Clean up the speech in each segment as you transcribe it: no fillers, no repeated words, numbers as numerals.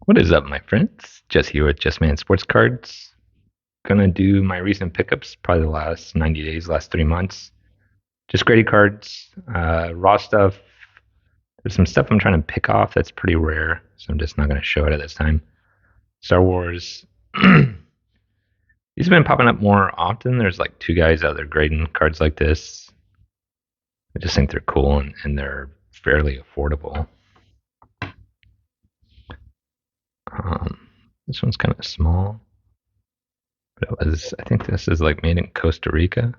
What is up, my friends? Just here with Just Man Sports Cards. Gonna do my recent pickups, probably the last 90 days, last 3 months. Just graded cards, raw stuff. There's some stuff I'm trying to pick off that's pretty rare, so I'm just not gonna show it at this time. Star Wars. These have been popping up more often. There's like two guys out there grading cards like this. I just think they're cool and they're fairly affordable. This one's kind of small. But I think this is like made in Costa Rica.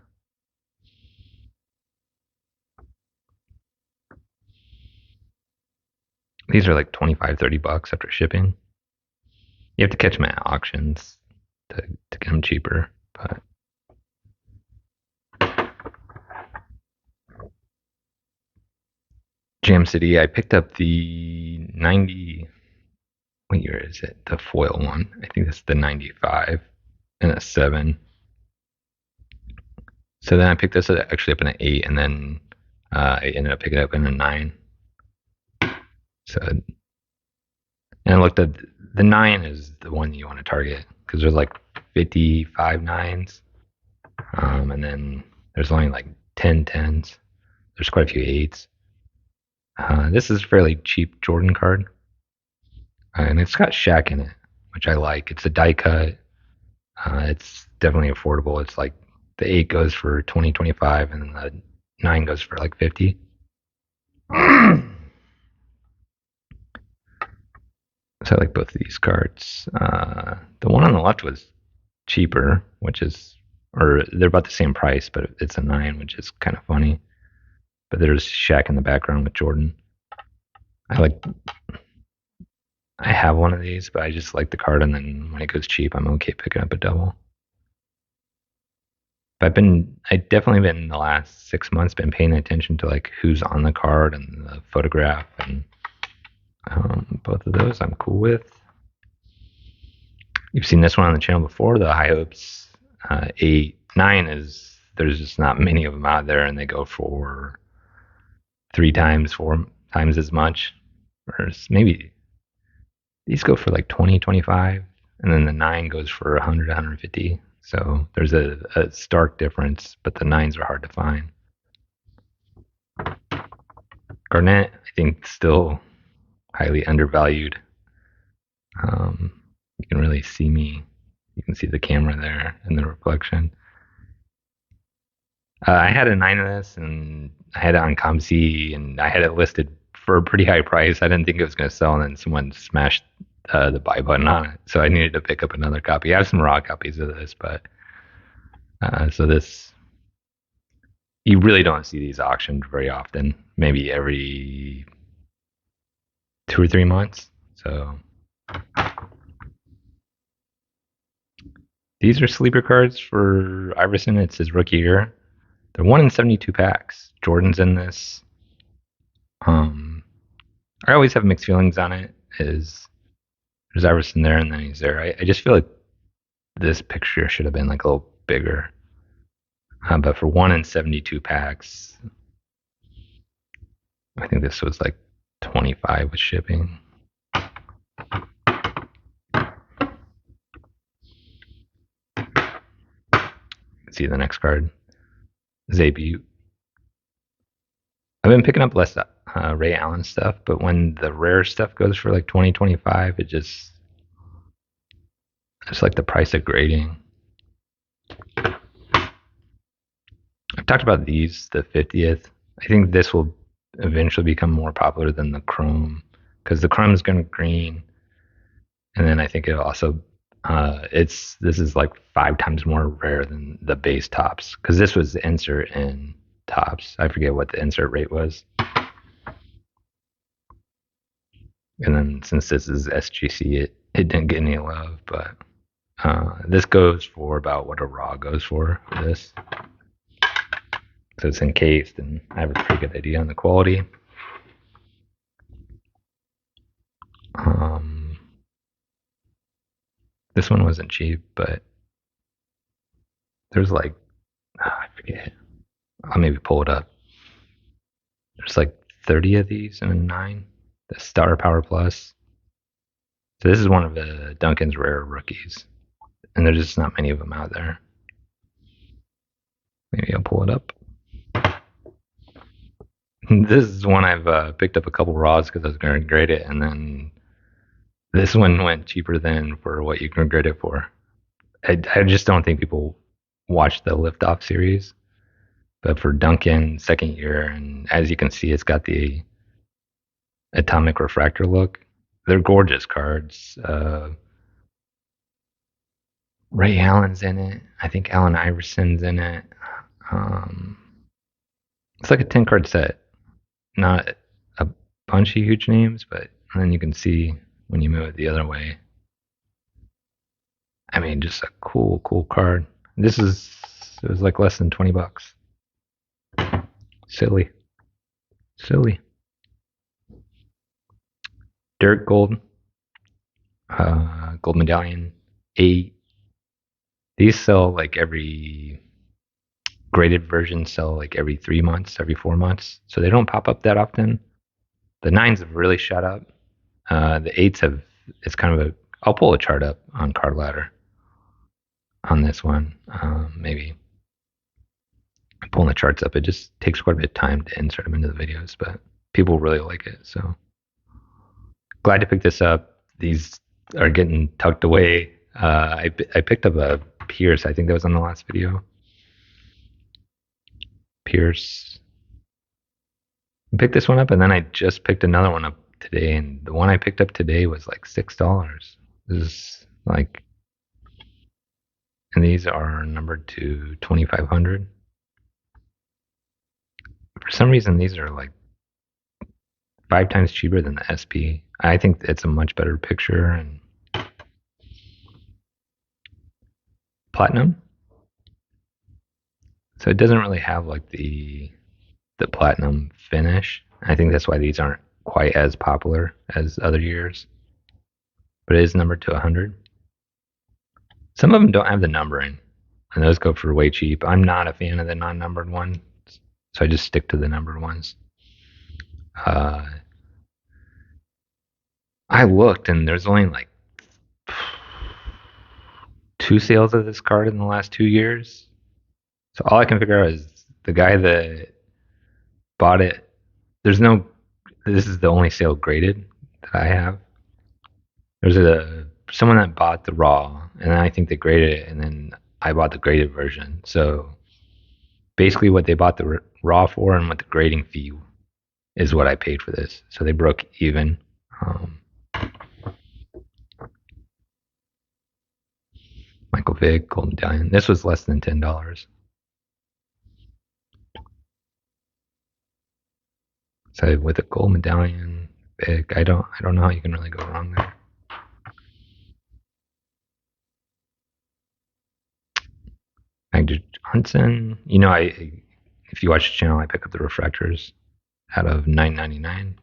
These are like 25, $30 after shipping. You have to catch them at auctions to get them cheaper. But Jam City, I picked up the 90. What year is it? The foil one. I think that's the 95 and a 7. So then I picked this actually up in an 8, and then I ended up picking it up in a 9. So, and I looked at the 9 is the one you want to target because there's like 55 nines, and then there's only like 10 10s. There's quite a few 8s. This is a fairly cheap Jordan card, and it's got Shaq in it, which I like. It's a die cut. It's definitely affordable. It's like the 8 goes for 20, 25, and the 9 goes for like 50. So I like both of these cards. The one on the left was cheaper, which is, or they're about the same price, but it's a 9, which is kind of funny. But there's Shaq in the background with Jordan. I have one of these, but I just like the card, and then when it goes cheap, I'm okay picking up a double. But I definitely been in the last 6 months been paying attention to like who's on the card and the photograph, and both of those I'm cool with. You've seen this one on the channel before, the High Hopes 8, 9 is, there's just not many of them out there, and they go for 3 times, 4 times as much. Or maybe these go for like 20, 25, and then the 9 goes for 100, 150. So there's a stark difference, but the 9s are hard to find. Garnett, I think, still highly undervalued. You can really see me. You can see the camera there and the reflection. I had a 9 of this, and I had it on ComC, and I had it listed for a pretty high price. I didn't think it was going to sell, and then someone smashed the buy button on it, so I needed to pick up another copy. I have some raw copies of this, but so this, you really don't see these auctioned very often. Maybe every 2 or 3 months. So these are sleeper cards for Iverson. It's his rookie year. They're 1 in 72 packs. Jordan's in this. I always have mixed feelings on it. There's Iverson there, and then he's there. I just feel like this picture should have been like a little bigger. But for 1 in 72 packs, I think this was like 25 with shipping. See the next card, Zabute. I've been picking up less Ray Allen stuff, but when the rare stuff goes for like 20, 25, it's like the price of grading. I've talked about these, the 50th. I think this will eventually become more popular than the Chrome, because the Chrome is going to green, and then I think it also this is like 5 times more rare than the base tops, because this was the insert in tops. I forget what the insert rate was. And then since this is SGC, it didn't get any love, but this goes for about what a raw goes for this. So it's encased, and I have a pretty good idea on the quality. This one wasn't cheap, but there's like, I forget. I'll maybe pull it up. There's like 30 of these in a 9. The Star Power Plus. So this is one of the Duncan's rare rookies, and there's just not many of them out there. Maybe I'll pull it up. This is one I've picked up a couple raws because I was going to grade it, and then this one went cheaper than for what you can grade it for. I just don't think people watch the Liftoff series. But for Duncan, second year, and as you can see, it's got the atomic refractor look. They're gorgeous cards. Ray Allen's in it. I think Allen Iverson's in it. Um, it's like a 10 card set. Not a bunch of huge names, but then you can see when you move it the other way. I mean, just a cool card. It was like less than $20. Silly. Dirk gold. Gold medallion. 8. These sell like every graded versions sell like every 3 months, every 4 months. So they don't pop up that often. The 9s have really shot up. The 8s have, it's kind of a, I'll pull a chart up on Card Ladder on this one. Maybe pulling the charts up, it just takes quite a bit of time to insert them into the videos, but people really like it. So glad to pick this up. These are getting tucked away. I picked up a Pierce. I think that was on the last video. Pierce. I picked this one up, and then I just picked another one up today, and the one I picked up today was like $6. This is like, and these are numbered to 2,500. For some reason, these are like 5 times cheaper than the SP. I think it's a much better picture and platinum. So it doesn't really have like the platinum finish. I think that's why these aren't quite as popular as other years. But it is numbered to 100. Some of them don't have the numbering, and those go for way cheap. I'm not a fan of the non-numbered ones, so I just stick to the numbered ones. I looked, and there's only like 2 sales of this card in the last 2 years. So all I can figure out is the guy that bought it. This is the only sale graded that I have. There's someone that bought the raw, and I think they graded it, and then I bought the graded version. So basically, what they bought the raw for and what the grading fee is what I paid for this. So they broke even. Michael Vick, Gold Medallion. This was less than $10. So with a Gold Medallion, Vick, I don't know how you can really go wrong there. Magda Johnson, if you watch the channel, I pick up the refractors out of $9.99.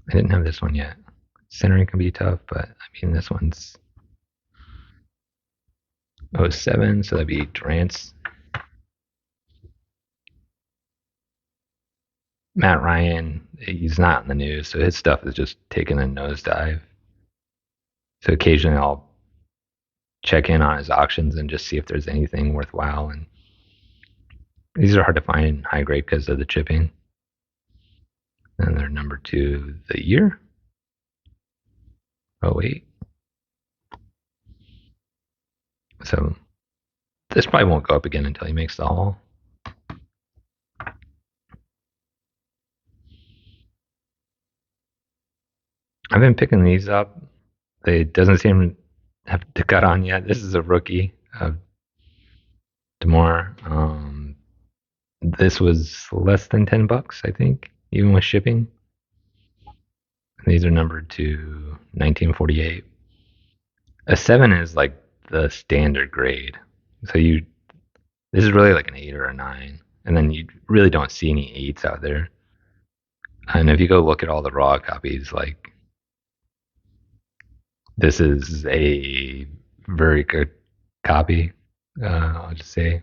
I didn't have this one yet. Centering can be tough, but I mean this one's 07, so that'd be Durant's. Matt Ryan, he's not in the news, so his stuff is just taking a nosedive. So occasionally I'll check in on his auctions and just see if there's anything worthwhile. And these are hard to find in high grade because of the chipping. And they're number 2 the year. 08. So this probably won't go up again until he makes the haul. I've been picking these up. They doesn't seem to have to cut on yet. This is a rookie of Demore. This was less than $10, I think, even with shipping. These are numbered to 1948. A 7 is like the standard grade. So this is really like an 8 or a 9. And then you really don't see any 8s out there. And if you go look at all the raw copies, like this is a very good copy, I'll just say.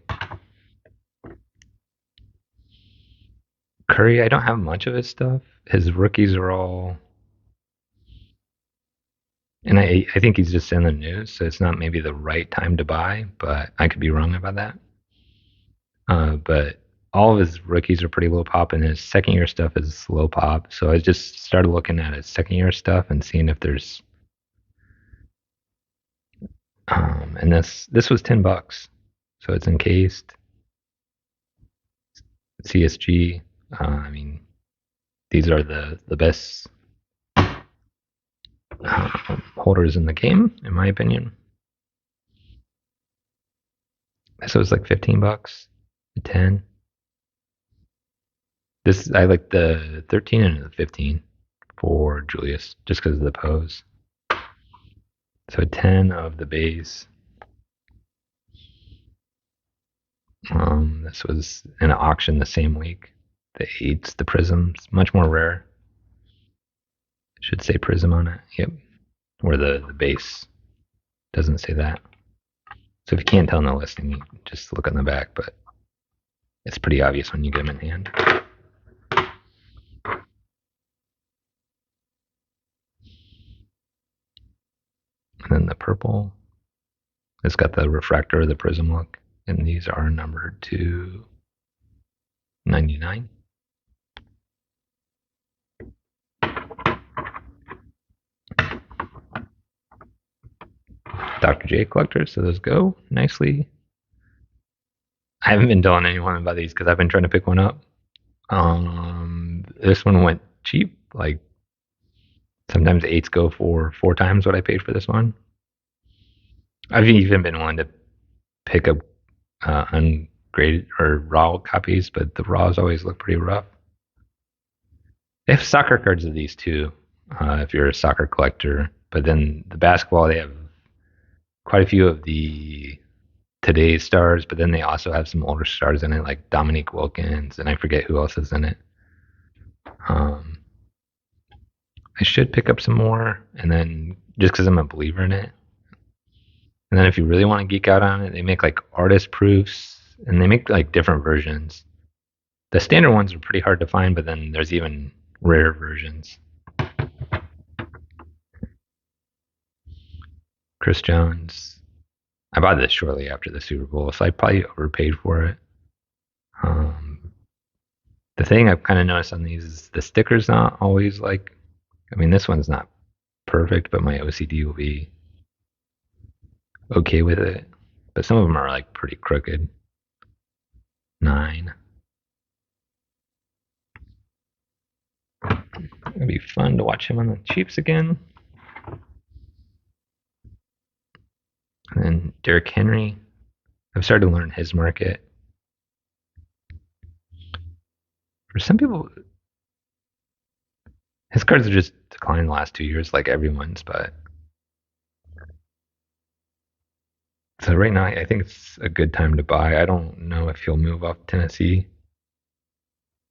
Curry, I don't have much of his stuff. His rookies are all And I think he's just in the news, so it's not maybe the right time to buy, but I could be wrong about that. But all of his rookies are pretty low pop, and his second year stuff is low pop. So I just started looking at his second year stuff and seeing if there's. And this was $10, so it's encased. CSG. I mean, these are the best holders in the game, in my opinion. So it's like $15, 10. This I like the 13 and the 15 for Julius, just because of the pose. So 10 of the base. This was in an auction the same week. The 8s, the prisms, much more rare. Should say prism on it. Yep. Where the base doesn't say that. So if you can't tell in the listing, you just look on the back, but it's pretty obvious when you get them in hand. And then the purple, it's got the refractor, the prism look, and these are numbered to 99. Dr. J collector, so those go nicely. I haven't been telling anyone about these because I've been trying to pick one up. This one went cheap. Like sometimes 8s go for 4 times what I paid for this one. I've even been willing to pick up ungraded or raw copies, but the raws always look pretty rough. They have soccer cards of these too, if you're a soccer collector. But then the basketball, they have quite a few of the today's stars, but then they also have some older stars in it, like Dominique Wilkins, and I forget who else is in it. I should pick up some more, and then just because I'm a believer in it. And then if you really want to geek out on it, they make like artist proofs, and they make like different versions. The standard ones are pretty hard to find, but then there's even rare versions. Chris Jones. I bought this shortly after the Super Bowl, so I probably overpaid for it. The thing I've kind of noticed on these is the sticker's not always like, I mean, this one's not perfect, but my OCD will be okay with it. But some of them are like pretty crooked. 9. It'd be fun to watch him on the Chiefs again. And then Derrick Henry. I've started to learn his market. For some people, his cards have just declined the last 2 years, like everyone's. But so right now, I think it's a good time to buy. I don't know if he'll move off Tennessee.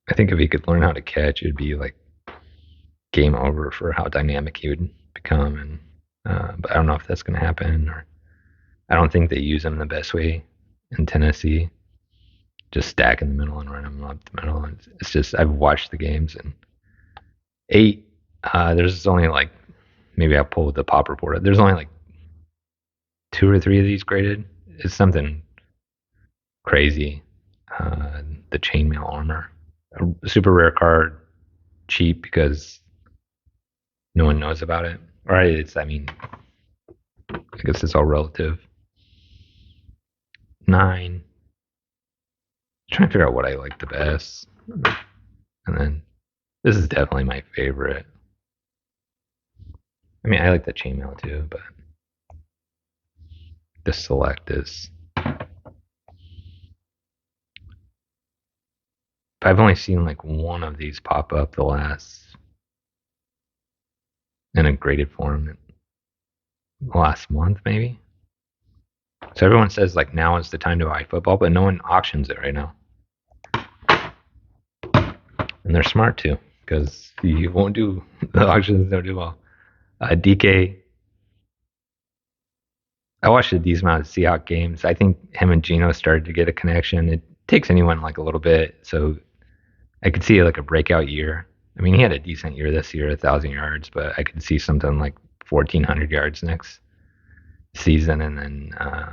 I think if he could learn how to catch, it'd be like game over for how dynamic he would become. And but I don't know if that's going to happen. Or I don't think they use him the best way in Tennessee. Just stack in the middle and run him up the middle. And it's just I've watched the games and 8. There's only like maybe I'll pull the pop report. There's only like 2 or 3 of these graded. It's something crazy. The chainmail armor, a super rare card, cheap because no one knows about it. Or it's I mean, I guess it's all relative. 9. Trying to figure out what I like the best. And then this is definitely my favorite. I mean, I like the chainmail too, but the select is. I've only seen like one of these pop up the last in a graded form last month, maybe. So everyone says like now is the time to buy football, but no one auctions it right now. And they're smart too, because you won't do the auctions don't do well. DK. I watched a decent amount of Seahawks games. I think him and Geno started to get a connection. It takes anyone like a little bit, so I could see like a breakout year. I mean, he had a decent year this year, 1,000 yards, but I could see something like 1,400 yards next season, and then I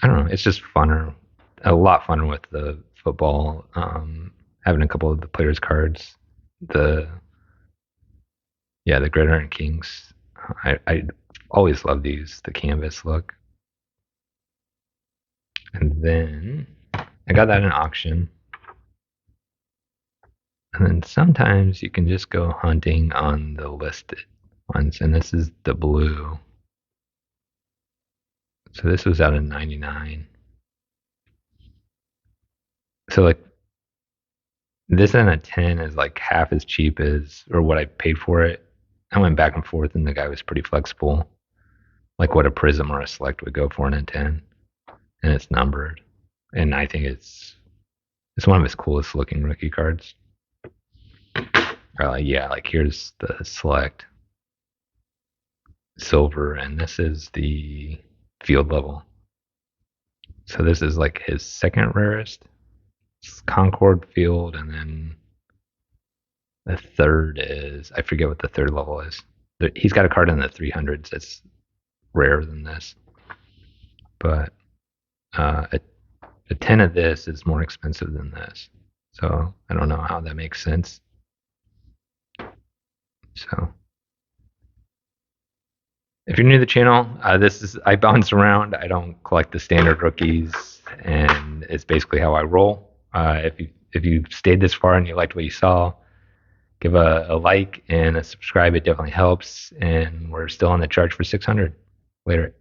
don't know. It's just funner, a lot funner with the football. Having a couple of the players' cards, the Gridiron Kings. I always love these, the canvas look. And then I got that in auction. And then sometimes you can just go hunting on the listed ones. And this is the blue. So this was out of 99. So like this and a 10 is like half as cheap as, or what I paid for it. I went back and forth and the guy was pretty flexible. Like what a Prism or a Select would go for in a 10. And it's numbered. And I think it's one of his coolest looking rookie cards. Yeah, like here's the Select silver, and this is the field level. So this is like his second rarest. It's Concord Field, and then the third is, I forget what the third level is. He's got a card in the 300s that's rarer than this. But a 10 of this is more expensive than this. So I don't know how that makes sense. So if you're new to the channel, I bounce around. I don't collect the standard rookies, and it's basically how I roll. If you stayed this far and you liked what you saw, give a like and a subscribe. It definitely helps. And we're still on the charge for 600. Later.